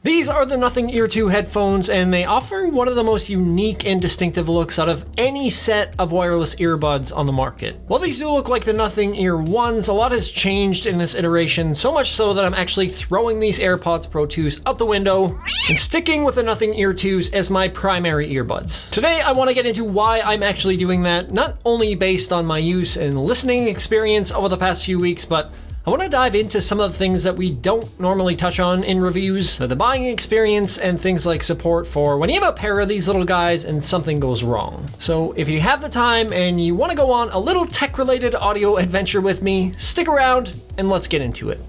These are the Nothing Ear 2 headphones, and they offer one of the most unique and distinctive looks out of any set of wireless earbuds on the market. While these do look like the Nothing Ear 1s, a lot has changed in this iteration, so much so that I'm actually throwing these AirPods Pro 2s out the window and sticking with the Nothing Ear 2s as my primary earbuds. Today, I want to get into why I'm actually doing that, not only based on my use and listening experience over the past few weeks, but I want to dive into some of the things that we don't normally touch on in reviews, the buying experience, and things like support for when you have a pair of these little guys and something goes wrong. So if you have the time and you want to go on a little tech-related audio adventure with me, stick around and let's get into it.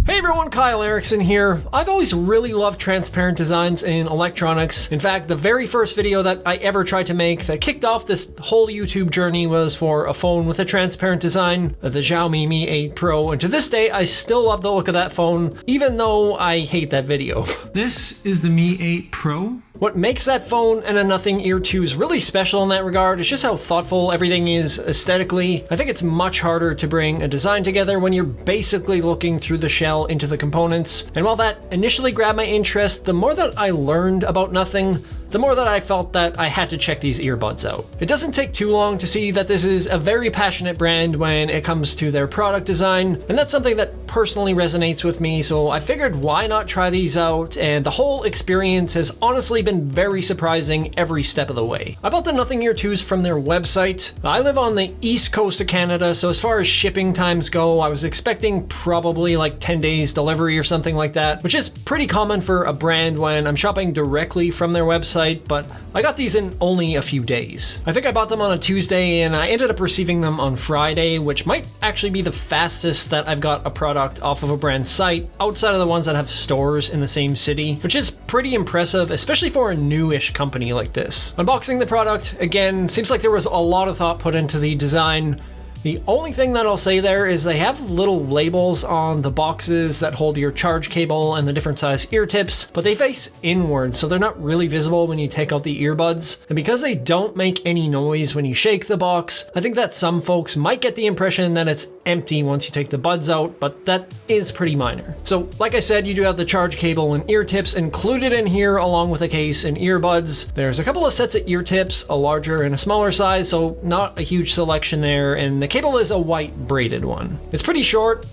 Hey everyone, Kyle Erickson here. I've always really loved transparent designs in electronics. In fact, the very first video that I ever tried to make that kicked off this whole YouTube journey was for a phone with a transparent design, the Xiaomi Mi 8 Pro, and to this day I still love the look of that phone, even though I hate that video. This is the Mi 8 Pro. What makes that phone and a Nothing Ear 2s really special in that regard is just how thoughtful everything is aesthetically. I think it's much harder to bring a design together when you're basically looking through the shell into the components. And while that initially grabbed my interest, the more that I learned about Nothing, the more that I felt that I had to check these earbuds out. It doesn't take too long to see that this is a very passionate brand when it comes to their product design, and that's something that personally resonates with me, so I figured why not try these out, and the whole experience has honestly been very surprising every step of the way. I bought the Nothing Ear 2s from their website. I live on the east coast of Canada, so as far as shipping times go, I was expecting probably like 10 days delivery or something like that, which is pretty common for a brand when I'm shopping directly from their website. But I got these in only a few days. I think I bought them on a Tuesday and I ended up receiving them on Friday, which might actually be the fastest that I've got a product off of a brand site outside of the ones that have stores in the same city, which is pretty impressive, especially for a newish company like this. Unboxing the product, again, seems like there was a lot of thought put into the design. The only thing that I'll say there is they have little labels on the boxes that hold your charge cable and the different size ear tips, but they face inward, so they're not really visible when you take out the earbuds. And because they don't make any noise when you shake the box, I think that some folks might get the impression that it's empty once you take the buds out, but that is pretty minor. So like I said, you do have the charge cable and ear tips included in here along with a case and earbuds. There's a couple of sets of ear tips, a larger and a smaller size, so not a huge selection there, and the cable is a white braided one. It's pretty short.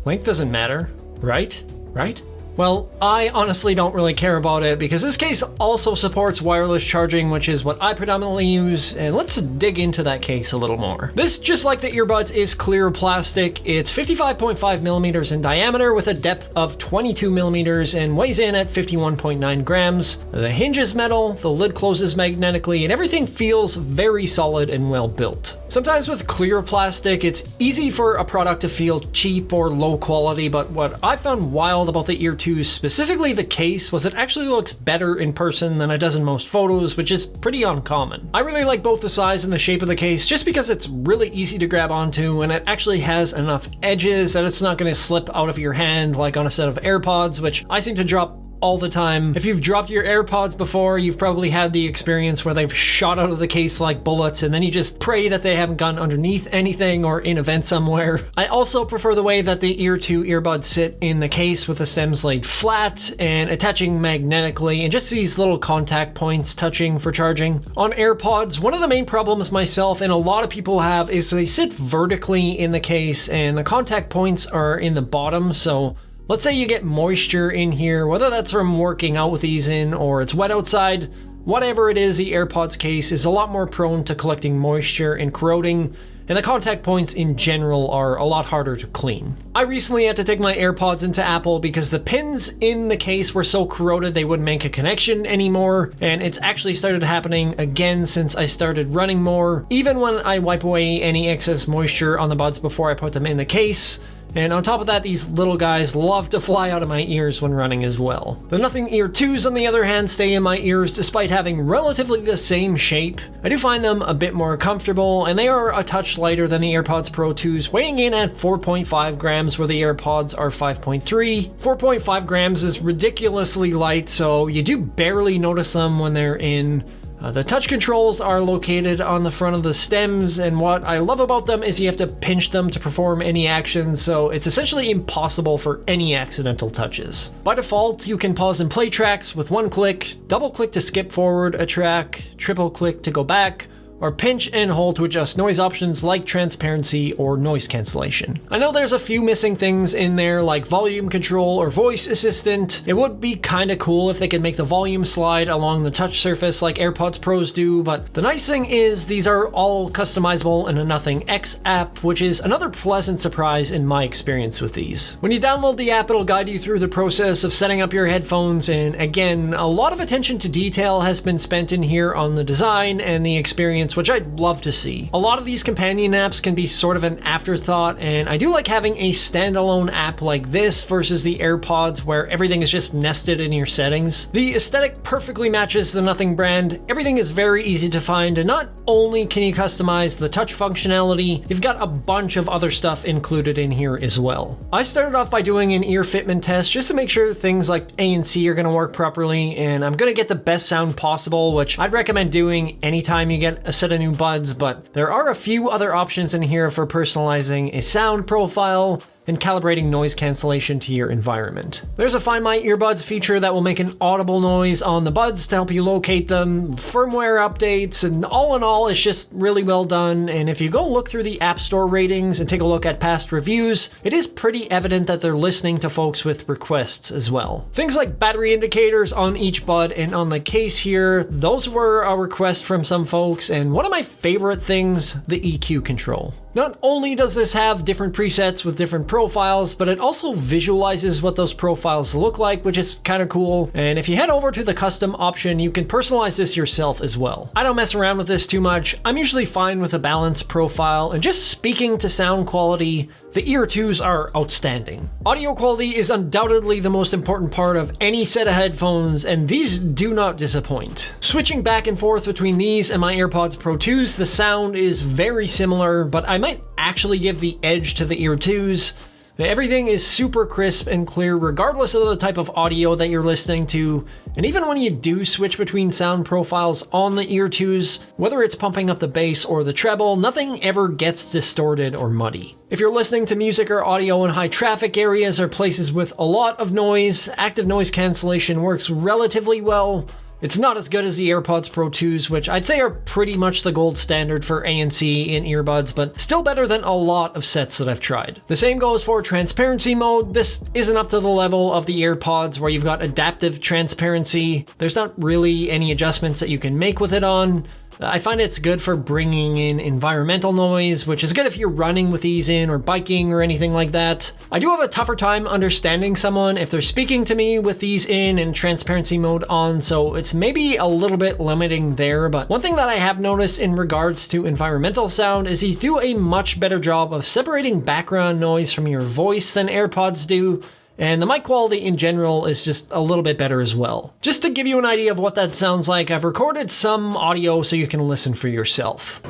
Length doesn't matter, right? Right? Well, I honestly don't really care about it because this case also supports wireless charging, which is what I predominantly use, and let's dig into that case a little more. This, just like the earbuds, is clear plastic. It's 55.5 millimeters in diameter with a depth of 22 millimeters and weighs in at 51.9 grams. The hinge is metal, the lid closes magnetically, and everything feels very solid and well built. Sometimes with clear plastic, it's easy for a product to feel cheap or low quality, but what I found wild about the Ear 2s, specifically the case, was it actually looks better in person than it does in most photos, which is pretty uncommon. I really like both the size and the shape of the case just because it's really easy to grab onto and it actually has enough edges that it's not going to slip out of your hand like on a set of AirPods, which I seem to drop all the time. If you've dropped your AirPods before, you've probably had the experience where they've shot out of the case like bullets and then you just pray that they haven't gone underneath anything or in a vent somewhere. I also prefer the way that the Ear 2 earbuds sit in the case with the stems laid flat and attaching magnetically and just these little contact points touching for charging. On AirPods, one of the main problems myself and a lot of people have is they sit vertically in the case and the contact points are in the bottom, so let's say you get moisture in here, whether that's from working out with these in or it's wet outside, whatever it is, the AirPods case is a lot more prone to collecting moisture and corroding, and the contact points in general are a lot harder to clean. I recently had to take my AirPods into Apple because the pins in the case were so corroded they wouldn't make a connection anymore, and it's actually started happening again since I started running more, even when I wipe away any excess moisture on the buds before I put them in the case. And on top of that, these little guys love to fly out of my ears when running as well. The Nothing Ear 2s, on the other hand, stay in my ears despite having relatively the same shape. I do find them a bit more comfortable, and they are a touch lighter than the AirPods Pro 2s, weighing in at 4.5 grams where the AirPods are 5.3. 4.5 grams is ridiculously light, so you do barely notice them when they're in The touch controls are located on the front of the stems, and what I love about them is you have to pinch them to perform any actions, so it's essentially impossible for any accidental touches. By default, you can pause and play tracks with one click, double click to skip forward a track, triple click to go back, or pinch and hold to adjust noise options like transparency or noise cancellation. I know there's a few missing things in there like volume control or voice assistant. It would be kinda cool if they could make the volume slide along the touch surface like AirPods Pros do, but the nice thing is these are all customizable in a Nothing X app, which is another pleasant surprise in my experience with these. When you download the app, it'll guide you through the process of setting up your headphones, and again, a lot of attention to detail has been spent in here on the design and the experience, which I'd love to see. A lot of these companion apps can be sort of an afterthought, and I do like having a standalone app like this versus the AirPods where everything is just nested in your settings. The aesthetic perfectly matches the Nothing brand. Everything is very easy to find, and not only can you customize the touch functionality, you've got a bunch of other stuff included in here as well. I started off by doing an ear fitment test just to make sure things like ANC are gonna work properly, and I'm gonna get the best sound possible, which I'd recommend doing anytime you get a set of new buds, but there are a few other options in here for personalizing a sound profile and calibrating noise cancellation to your environment. There's a Find My Earbuds feature that will make an audible noise on the buds to help you locate them, firmware updates, and all in all, it's just really well done. And if you go look through the App Store ratings and take a look at past reviews, it is pretty evident that they're listening to folks with requests as well. Things like battery indicators on each bud and on the case here, those were a request from some folks, and one of my favorite things, the EQ control. Not only does this have different presets with different profiles, but it also visualizes what those profiles look like, which is kind of cool. And if you head over to the custom option, you can personalize this yourself as well. I don't mess around with this too much. I'm usually fine with a balanced profile, and just speaking to sound quality, the Ear 2s are outstanding. Audio quality is undoubtedly the most important part of any set of headphones, and these do not disappoint. Switching back and forth between these and my AirPods Pro 2s, the sound is very similar, but I might actually give the edge to the Ear 2s. Everything is super crisp and clear regardless of the type of audio that you're listening to, and even when you do switch between sound profiles on the Ear 2s, whether it's pumping up the bass or the treble, nothing ever gets distorted or muddy. If you're listening to music or audio in high traffic areas or places with a lot of noise, active noise cancellation works relatively well. It's not as good as the AirPods Pro 2s, which I'd say are pretty much the gold standard for ANC in earbuds, but still better than a lot of sets that I've tried. The same goes for transparency mode. This isn't up to the level of the AirPods where you've got adaptive transparency. There's not really any adjustments that you can make with it on. I find it's good for bringing in environmental noise, which is good if you're running with these in or biking or anything like that. I do have a tougher time understanding someone if they're speaking to me with these in and transparency mode on, so it's maybe a little bit limiting there. But one thing that I have noticed in regards to environmental sound is these do a much better job of separating background noise from your voice than AirPods do. And the mic quality in general is just a little bit better as well. Just to give you an idea of what that sounds like, I've recorded some audio so you can listen for yourself.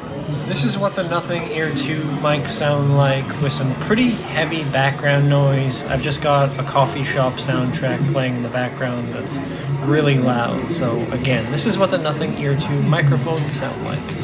This is what the Nothing Ear 2 mics sound like with some pretty heavy background noise. I've just got a coffee shop soundtrack playing in the background that's really loud. So again, this is what the Nothing Ear 2 microphones sound like.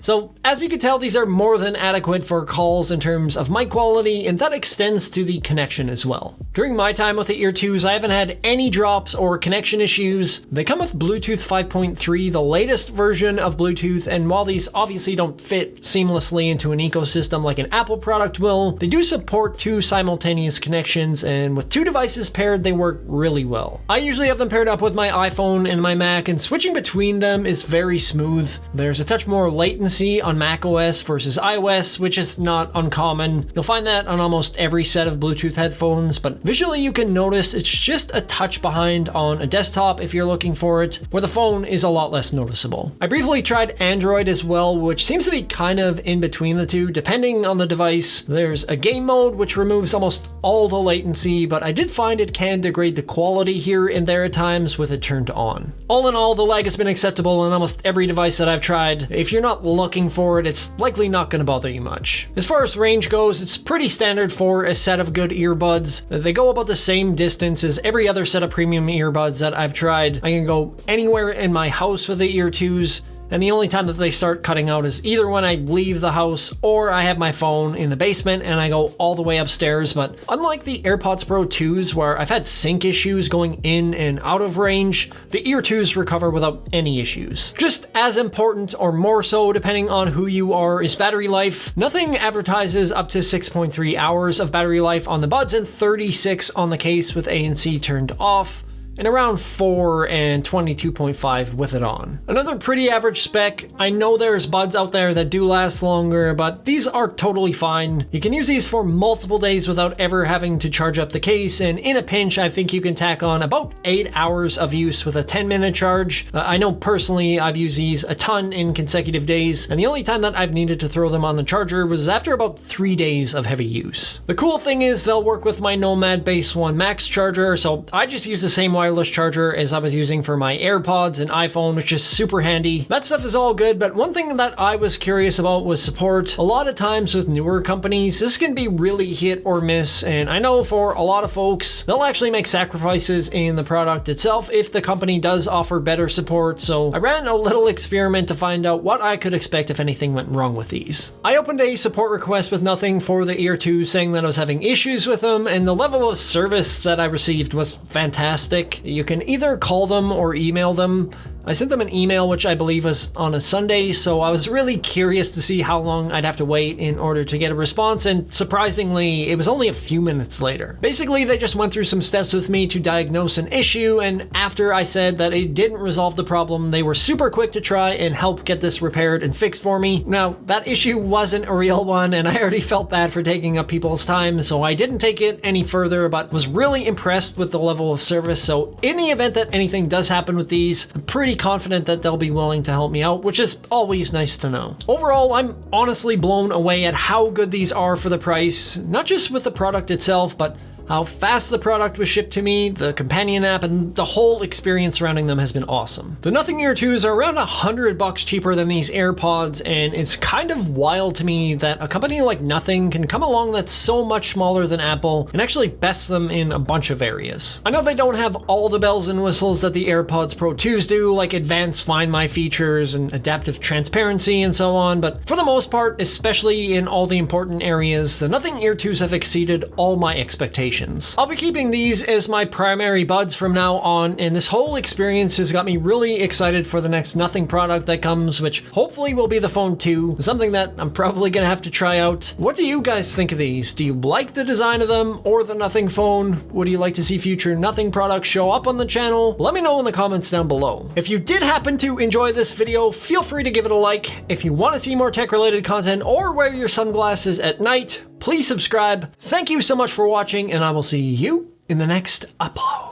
So, as you can tell, these are more than adequate for calls in terms of mic quality, and that extends to the connection as well. During my time with the Ear 2s, I haven't had any drops or connection issues. They come with Bluetooth 5.3, the latest version of Bluetooth, and while these obviously don't fit seamlessly into an ecosystem like an Apple product will, they do support 2 simultaneous connections, and with 2 devices paired, they work really well. I usually have them paired up with my iPhone and my Mac, and switching between them is very smooth. There's a touch more latency on macOS versus iOS, which is not uncommon. You'll find that on almost every set of Bluetooth headphones, but visually you can notice it's just a touch behind on a desktop if you're looking for it, where the phone is a lot less noticeable. I briefly tried Android as well, which seems to be kind of in between the two, depending on the device. There's a game mode, which removes almost all the latency, but I did find it can degrade the quality here and there at times with it turned on. All in all, the lag has been acceptable on almost every device that I've tried. If you're not looking for it, it's likely not going to bother you much. As far as range goes, it's pretty standard for a set of good earbuds. They go about the same distance as every other set of premium earbuds that I've tried. I can go anywhere in my house with the ear 2s. And the only time that they start cutting out is either when I leave the house or I have my phone in the basement and I go all the way upstairs. But unlike the AirPods Pro 2s, where I've had sync issues going in and out of range, the ear 2s recover without any issues. Just as important, or more so depending on who you are, is battery life. Nothing advertises up to 6.3 hours of battery life on the buds and 36 on the case with ANC turned off, and around 4 and 22.5 with it on. Another pretty average spec. I know there's buds out there that do last longer, but these are totally fine. You can use these for multiple days without ever having to charge up the case, and in a pinch, I think you can tack on about 8 hours of use with a 10-minute charge. I know personally I've used these a ton in consecutive days, and the only time that I've needed to throw them on the charger was after about 3 days of heavy use. The cool thing is they'll work with my Nomad Base 1 Max charger, so I just use the same wireless charger as I was using for my AirPods and iPhone, which is super handy. That stuff is all good, but one thing that I was curious about was support. A lot of times with newer companies, this can be really hit or miss, and I know for a lot of folks, they'll actually make sacrifices in the product itself if the company does offer better support, so I ran a little experiment to find out what I could expect if anything went wrong with these. I opened a support request with Nothing for the Ear 2 saying that I was having issues with them, and the level of service that I received was fantastic. You can either call them or email them. I sent them an email, which I believe was on a Sunday, so I was really curious to see how long I'd have to wait in order to get a response, and surprisingly, it was only a few minutes later. Basically, they just went through some steps with me to diagnose an issue, and after I said that it didn't resolve the problem, they were super quick to try and help get this repaired and fixed for me. Now, that issue wasn't a real one, and I already felt bad for taking up people's time, so I didn't take it any further, but was really impressed with the level of service, so in the event that anything does happen with these, I'm pretty confident that they'll be willing to help me out, which is always nice to know. Overall, I'm honestly blown away at how good these are for the price, not just with the product itself, but how fast the product was shipped to me, the companion app, and the whole experience surrounding them has been awesome. The Nothing Ear 2s are around $100 cheaper than these AirPods, and it's kind of wild to me that a company like Nothing can come along that's so much smaller than Apple and actually best them in a bunch of areas. I know they don't have all the bells and whistles that the AirPods Pro 2s do, like advanced Find My features and adaptive transparency and so on, but for the most part, especially in all the important areas, the Nothing Ear 2s have exceeded all my expectations. I'll be keeping these as my primary buds from now on, and this whole experience has got me really excited for the next Nothing product that comes, which hopefully will be the Phone 2, something that I'm probably gonna have to try out. What do you guys think of these? Do you like the design of them or the Nothing phone? Would you like to see future Nothing products show up on the channel? Let me know in the comments down below. If you did happen to enjoy this video, feel free to give it a like. If you want to see more tech-related content or wear your sunglasses at night, please subscribe. Thank you so much for watching, and I will see you in the next upload.